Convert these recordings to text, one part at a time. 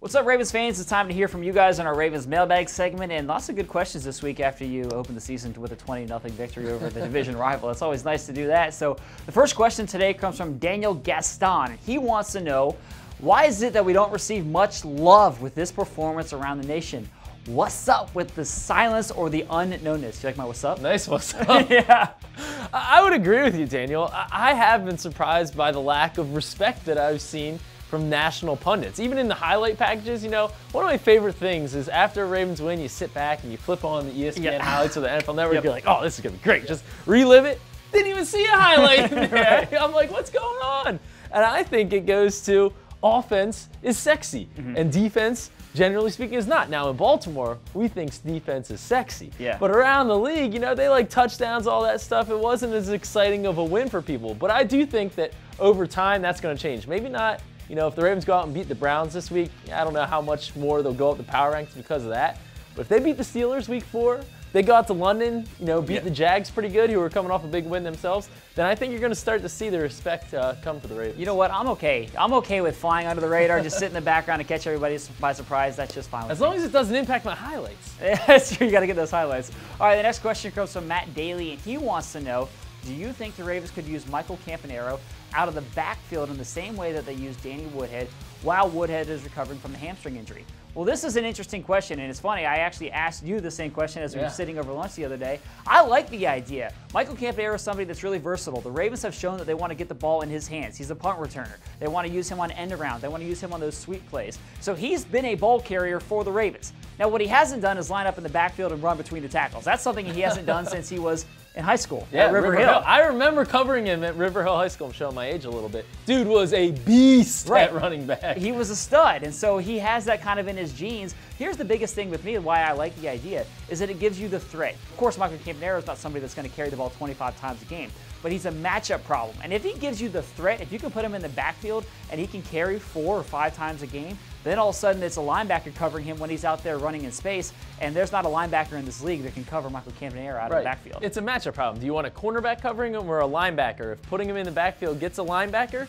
What's up, Ravens fans? It's time to hear from you guys on our Ravens Mailbag segment, and lots of good questions this week after you opened the season with a 20-0 victory over the division rival. It's always nice to do that. So the first question today comes from Daniel Gaston. He wants to know, why is it that we don't receive much love with this performance around the nation? What's up with the silence or the unknownness? You like my what's up? Nice what's up. Yeah. I would agree with you, Daniel. I have been surprised by the lack of respect that I've seen from national pundits. Even in the highlight packages, you know, one of my favorite things is after a Ravens win, you sit back and you flip on the ESPN highlights of the NFL Network, you're like, oh, this is gonna be great. Just relive it. Didn't even see a highlight in there. I'm like, what's going on? And I think it goes to offense is sexy and defense, generally speaking, is not. Now in Baltimore, we think defense is sexy. But around the league, you know, they like touchdowns, all that stuff. It wasn't as exciting of a win for people. But I do think that over time, that's gonna change. Maybe not. You know, if the Ravens go out and beat the Browns this week, I don't know how much more they'll go up the power ranks because of that. But if they beat the Steelers week 4, they go out to London, you know, beat the Jags pretty good, who were coming off a big win themselves, then I think you're going to start to see the respect come for the Ravens. You know what? I'm okay. I'm okay with flying under the radar, just sit in the background and catch everybody by surprise. That's just fine with me. As long as it doesn't impact my highlights. That's true. You got to get those highlights. All right, the next question comes from Matt Daly, and he wants to know, do you think the Ravens could use Michael Campanaro out of the backfield in the same way that they used Danny Woodhead while Woodhead is recovering from the hamstring injury? Well, this is an interesting question, and it's funny. I actually asked you the same question as we were sitting over lunch the other day. I like the idea. Michael Campanaro is somebody that's really versatile. The Ravens have shown that they want to get the ball in his hands. He's a punt returner. They want to use him on end around. They want to use him on those sweep plays. So he's been a ball carrier for the Ravens. Now, what he hasn't done is line up in the backfield and run between the tackles. That's something he hasn't done since he was in high school at River Hill. I remember covering him at River Hill High School. I'm showing my age a little bit. Dude was a beast at running back. He was a stud, and so he has that kind of in his genes. Here's the biggest thing with me and why I like the idea is that it gives you the threat. Of course, Michael Campanaro is not somebody that's going to carry the ball 25 times a game, but he's a matchup problem. And if he gives you the threat, if you can put him in the backfield and he can carry 4 or 5 times a game, then all of a sudden it's a linebacker covering him when he's out there running in space, and there's not a linebacker in this league that can cover Michael Campanaro out of the backfield. It's a matchup problem. Do you want a cornerback covering him or a linebacker? If putting him in the backfield gets a linebacker,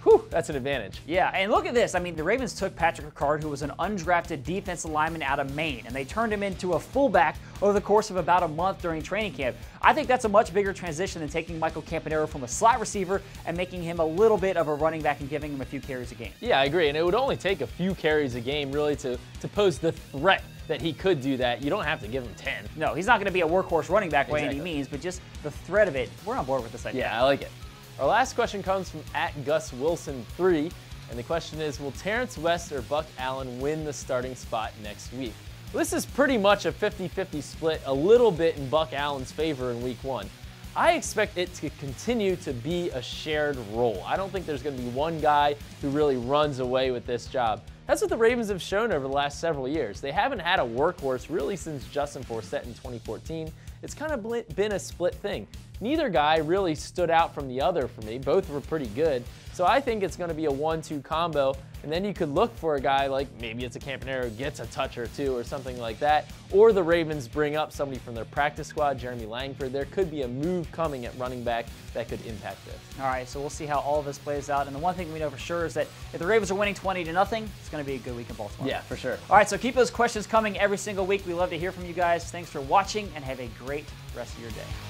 whew, that's an advantage. Yeah, and look at this. I mean, the Ravens took Patrick Ricard, who was an undrafted defensive lineman out of Maine, and they turned him into a fullback over the course of about a month during training camp. I think that's a much bigger transition than taking Michael Campanaro from a slot receiver and making him a little bit of a running back and giving him a few carries a game. Yeah, I agree, and it would only take a few carries a game really to pose the threat that he could do that. You don't have to give him 10. No, he's not going to be a workhorse running back by any means, but just the threat of it, we're on board with this idea. Yeah, I like it. Our last question comes from @GusWilson3, and the question is, will Terrance West or Buck Allen win the starting spot next week? Well, this is pretty much a 50-50 split, a little bit in Buck Allen's favor in week 1. I expect it to continue to be a shared role. I don't think there's going to be one guy who really runs away with this job. That's what the Ravens have shown over the last several years. They haven't had a workhorse really since Justin Forsett in 2014. It's kind of been a split thing. Neither guy really stood out from the other for me. Both were pretty good. So I think it's going to be a 1-2 combo, and then you could look for a guy like maybe it's a Campanaro who gets a touch or two or something like that, or the Ravens bring up somebody from their practice squad, Jeremy Langford. There could be a move coming at running back that could impact this. All right, so we'll see how all of this plays out. And the one thing we know for sure is that if the Ravens are winning 20-0, it's going to be a good week in Baltimore. Yeah, for sure. All right, so keep those questions coming every single week. We love to hear from you guys. Thanks for watching, and have a great rest of your day.